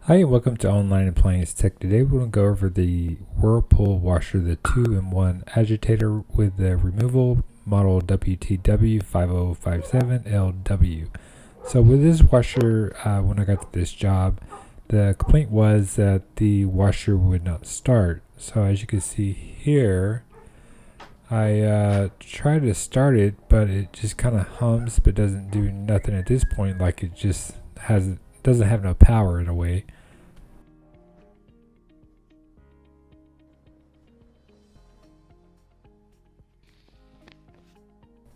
Hi and welcome to Online Appliance Tech. Today we're going to go over the Whirlpool washer, the 2-in-1 agitator with the removable model WTW5057LW. So with this washer, when I got to this job, the complaint was that the washer would not start. So as you can see here, I tried to start it, but it just kind of hums but doesn't do nothing at this point, like it just doesn't have no power in a way.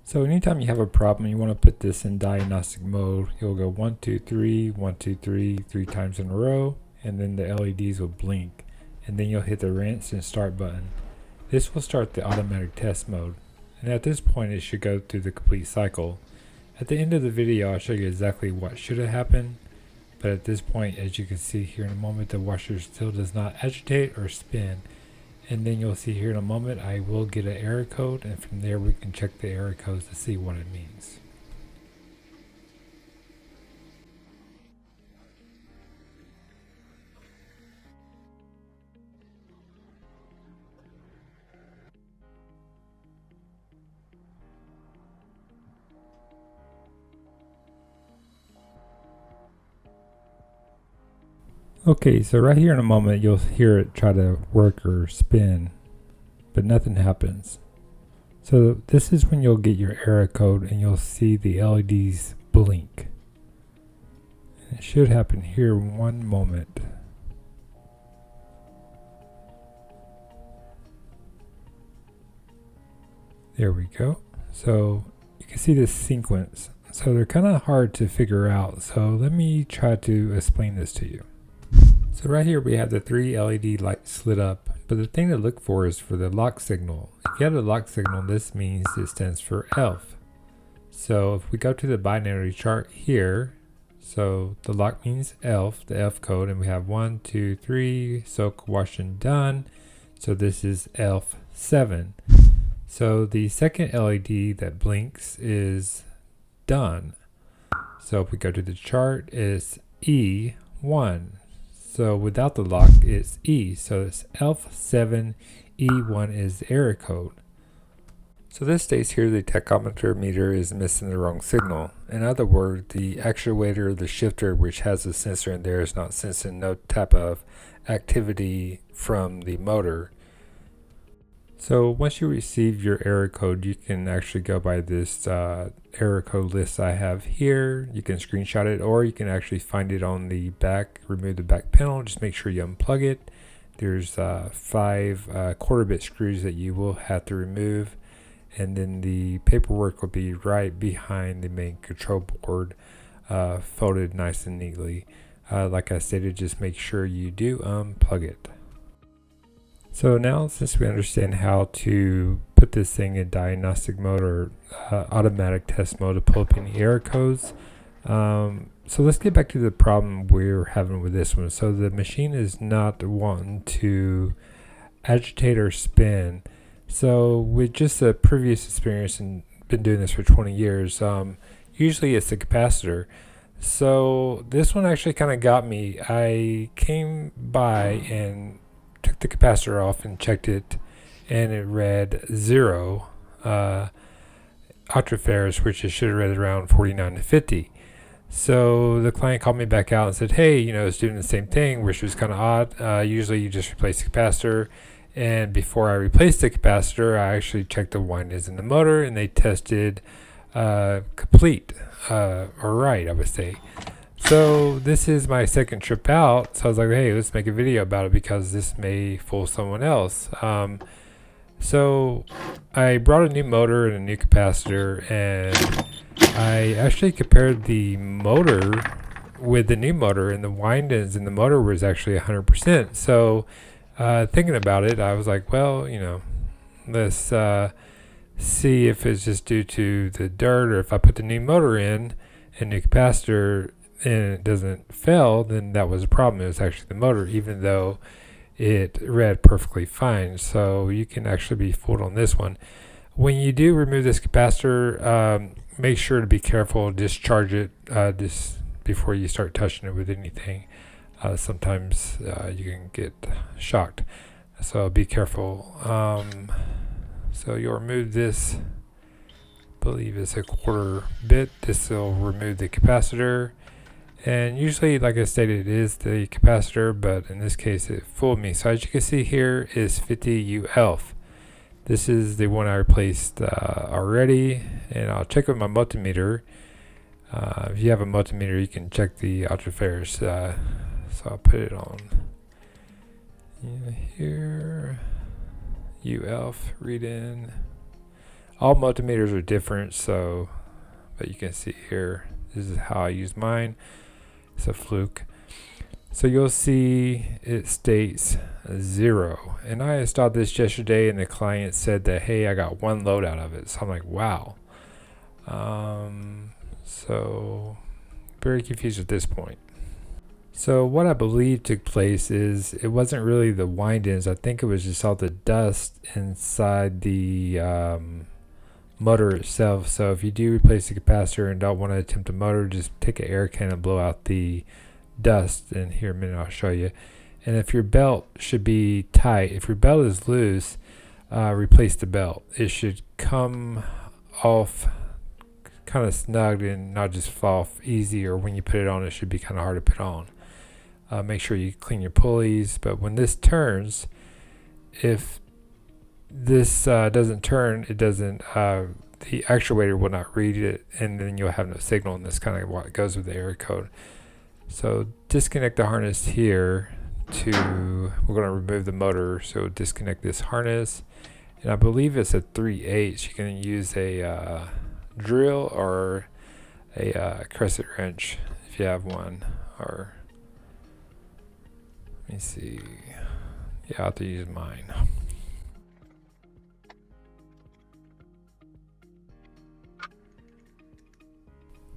So anytime you have a problem, you want to put this in diagnostic mode. You'll go 1, 2, 3, 1, 2, 3, 3 times in a row, and then the LEDs will blink. And then you'll hit the rinse and start button. This will start the automatic test mode. And at this point, it should go through the complete cycle. At the end of the video, I'll show you exactly what should have happened. But at this point, as you can see here in a moment, the washer still does not agitate or spin. And then you'll see here in a moment, I will get an error code, and from there we can check the error codes to see what it means. Okay, so right here in a moment, you'll hear it try to work or spin, but nothing happens. So this is when you'll get your error code and you'll see the LEDs blink. And it should happen here in one moment. There we go. So you can see this sequence. So they're kind of hard to figure out. So let me try to explain this to you. So right here we have the 3 LED lights lit up, but the thing to look for is for the lock signal. If you have the lock signal, this means it stands for ELF. So if we go to the binary chart here, so the lock means ELF, the ELF code, and we have 1, 2, 3, soak, wash, and done. So this is ELF 7. So the second LED that blinks is done. So if we go to the chart, it's E1. So without the lock, it's E. So it's ELF7, E1 is the error code. So this states here the tachometer meter is missing the wrong signal. In other words, the actuator, the shifter, which has a sensor in there, is not sensing no type of activity from the motor. So once you receive your error code, you can actually go by this error code list I have here. You can screenshot it, or you can actually find it on the back, remove the back panel. Just make sure you unplug it. There's 5 quarter-bit screws that you will have to remove. And then the paperwork will be right behind the main control board, folded nice and neatly. Like I stated, just make sure you do unplug it. So now, since we understand how to put this thing in diagnostic mode or automatic test mode to pull up any error codes, so let's get back to the problem we're having with this one. So the machine is not wanting to agitate or spin. So with just a previous experience and been doing this for 20 years, usually it's the capacitor. So this one actually kind of got me. I came by and took the capacitor off and checked it, and it read 0 ultrafarads, which it should have read around 49 to 50. So the client called me back out and said, hey, it's doing the same thing, which was kind of odd. Usually you just replace the capacitor, and before I replaced the capacitor, I actually checked the windings in the motor, and they tested complete, or right, I would say. So this is my second trip out, so I was like, hey, let's make a video about it because this may fool someone else. So I brought a new motor and a new capacitor, and I actually compared the motor with the new motor, and the windings in the motor was actually 100%. So thinking about it, I was like, well, let's see if it's just due to the dirt, or if I put the new motor in and new capacitor and it doesn't fail, then that was a problem. It was actually the motor, even though it read perfectly fine. So you can actually be fooled on this one. When you do remove this capacitor, make sure to be careful, discharge it just before you start touching it with anything. Sometimes you can get shocked, so be careful. So you'll remove this, I believe it's a 1/4 bit. This will remove the capacitor, and usually, like I stated, it is the capacitor, but in this case it fooled me. So as you can see here is 50 UF. This is the one I replaced already, and I'll check with my multimeter. If you have a multimeter, you can check the altifares. So I'll put it on here. UF read in. All multimeters are different, so but you can see here, this is how I use mine. It's a fluke. So you'll see it states 0, and I installed this yesterday, and the client said that, hey, I got 1 load out of it. So I'm like, wow. So very confused at this point. So what I believe took place is it wasn't really the wind-ins. I think it was just all the dust inside the motor itself. So if you do replace the capacitor and don't want to attempt a motor, just take an air can and blow out the dust. And here in a minute I'll show you. And if your belt should be tight, if your belt is loose, replace the belt. It should come off kind of snugged and not just fall off easy, or when you put it on it should be kind of hard to put on. Make sure you clean your pulleys, but when this turns, if this doesn't turn, it doesn't, the actuator will not read it, and then you'll have no signal, and that's kind of what goes with the error code. So disconnect the harness here we're going to remove the motor, so disconnect this harness, and I believe it's a 3/8. You can use a drill or a crescent wrench if you have one, or let me see, yeah, I'll have to use mine.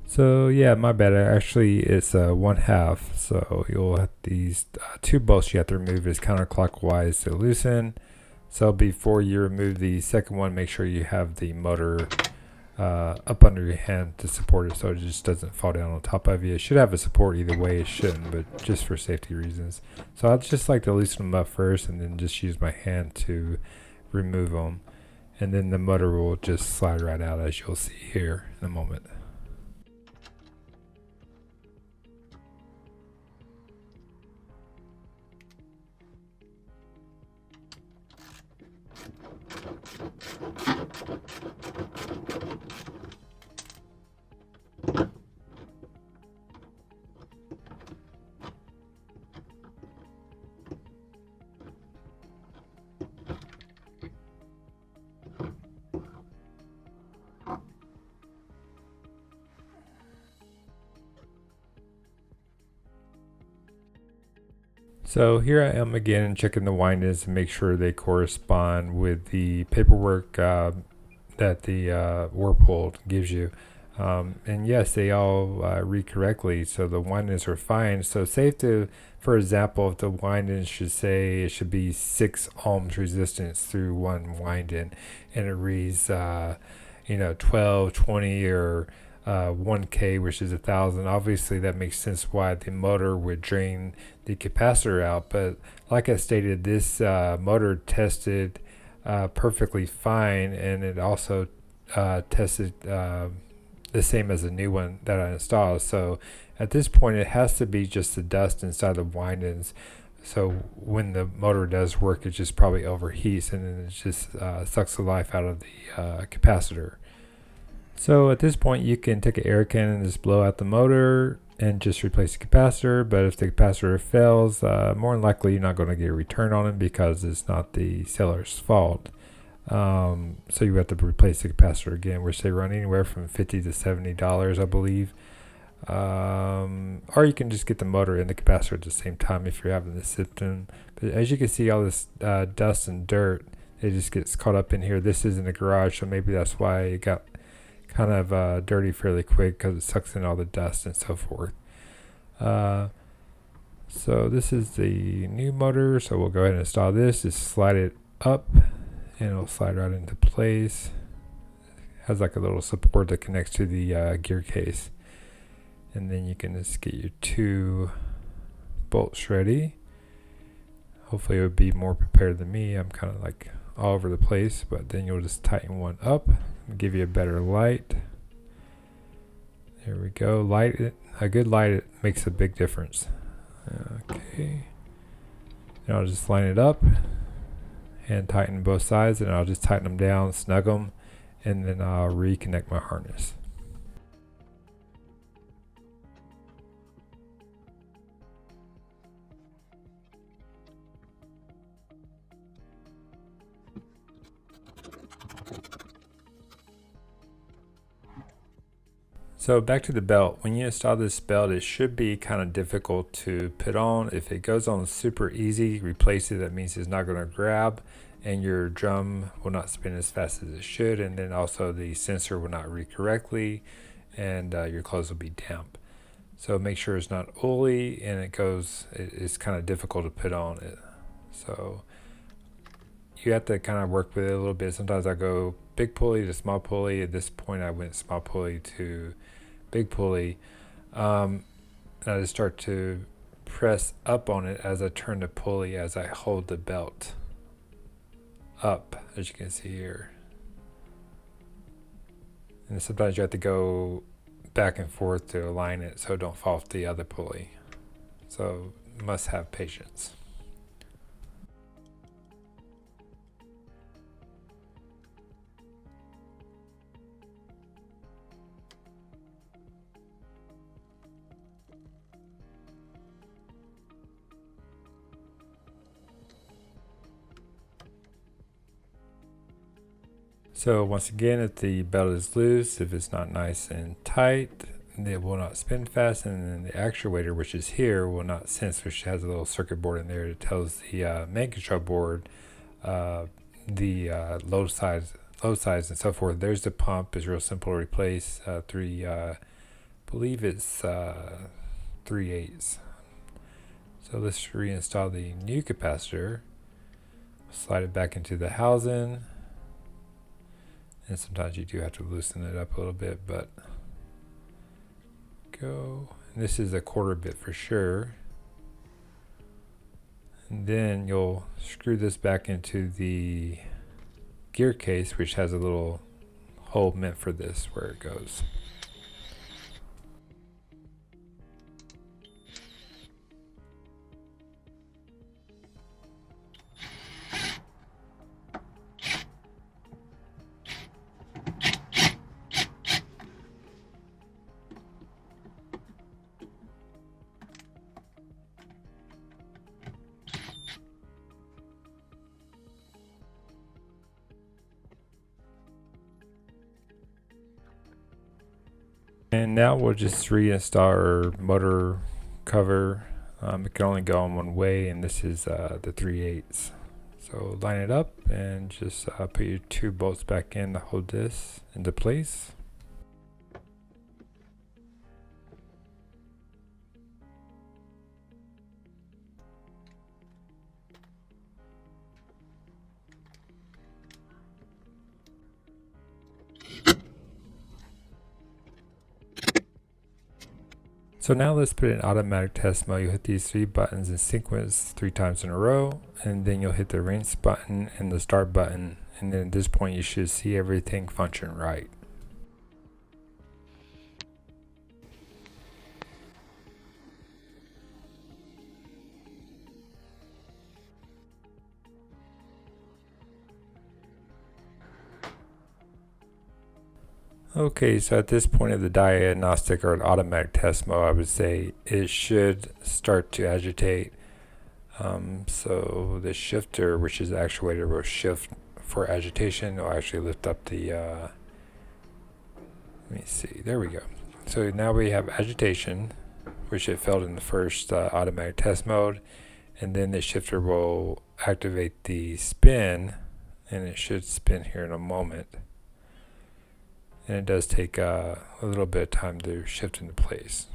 So yeah, my bad. Actually, it's 1/2. So you'll have these 2 bolts you have to remove is counterclockwise to loosen. So before you remove the second one, make sure you have the motor up under your hand to support it, so it just doesn't fall down on top of you. It should have a support either way. It shouldn't, but just for safety reasons. So I'd just like to loosen them up first, and then just use my hand to remove them, and then the motor will just slide right out, as you'll see here in a moment. So here I am again checking the wind-ins to make sure they correspond with the paperwork that the Whirlpool gives you. And yes, they all read correctly, so the wind-ins are fine. So safe to, for example, if the wind-in should say it should be 6 ohms resistance through one wind-in, and it reads 12, 20, or 1K, which is 1,000. Obviously that makes sense why the motor would drain the capacitor out, but like I stated, this motor tested perfectly fine, and it also tested the same as the new one that I installed. So at this point it has to be just the dust inside the wind-ins, so when the motor does work, it just probably overheats, and then it just sucks the life out of the capacitor. So at this point you can take an air can and just blow out the motor and just replace the capacitor. But if the capacitor fails, more than likely you're not going to get a return on it because it's not the seller's fault. So you have to replace the capacitor again, which they run anywhere from $50 to $70, I believe. Or you can just get the motor and the capacitor at the same time if you're having this symptom. But as you can see, all this dust and dirt, it just gets caught up in here. This is in the garage, so maybe that's why it got kind of dirty fairly quick, because it sucks in all the dust and so forth. So this is the new motor, so we'll go ahead and install this. Just slide it up and it'll slide right into place. It has like a little support that connects to the gear case, and then you can just get your two bolts ready. Hopefully it would be more prepared than me. I'm kind of like all over the place, but then you'll just tighten one up and give you a better light. There we go. Light it. A good light, it makes a big difference. Okay. And I'll just line it up and tighten both sides, and I'll just tighten them down, snug them, and then I'll reconnect my harness. So back to the belt. When you install this belt, it should be kind of difficult to put on. If it goes on super easy, replace it. That means it's not going to grab, and your drum will not spin as fast as it should, and then also the sensor will not read correctly, and your clothes will be damp. So make sure it's not oily, and it's kind of difficult to put on it. So you have to kind of work with it a little bit. Sometimes I go big pulley to small pulley. At this point I went small pulley to big pulley. And I just start to press up on it as I turn the pulley, as I hold the belt up, as you can see here. And sometimes you have to go back and forth to align it so don't fall off the other pulley. So must have patience. So once again, if the belt is loose, if it's not nice and tight, it will not spin fast, and then the actuator, which is here, will not sense, which has a little circuit board in there that tells the main control board the load size and so forth. There's the pump. It's real simple to replace. Believe it's 3/8. So let's reinstall the new capacitor. Slide it back into the housing. And sometimes you do have to loosen it up a little bit, but go. And this is a 1/4 bit for sure. And then you'll screw this back into the gear case, which has a little hole meant for this where it goes. And now we'll just reinstall our motor cover. It can only go on one way, and this is the 3/8. So line it up and just put your 2 bolts back in to hold this into place. So now let's put in automatic test mode. You'll hit these 3 buttons in sequence 3 times in a row, and then you'll hit the rinse button and the start button, and then at this point you should see everything function right. Okay, so at this point of the diagnostic or an automatic test mode, I would say it should start to agitate. So the shifter, which is the actuator, will shift for agitation. It'll actually lift up the, let me see, there we go. So now we have agitation, which it felt in the first automatic test mode, and then the shifter will activate the spin, and it should spin here in a moment. And it does take a little bit of time to shift into place.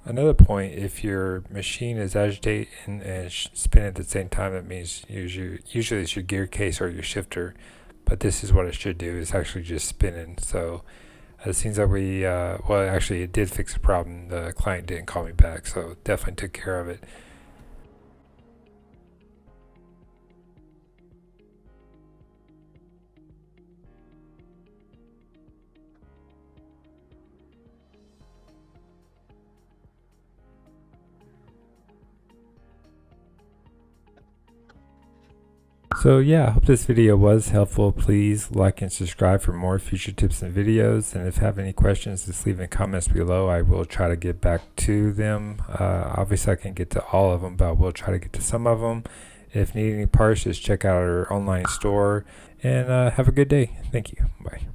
Another point, if your machine is agitating and spin at the same time, it means usually it's your gear case or your shifter, but this is what it should do. It's actually just spinning. So It seems like well, actually, it did fix the problem. The client didn't call me back, so definitely took care of it. So yeah, I hope this video was helpful. Please like and subscribe for more future tips and videos. And if you have any questions, just leave in the comments below. I will try to get back to them. Obviously, I can't get to all of them, but I will try to get to some of them. If you need any parts, just check out our online store. And have a good day. Thank you. Bye.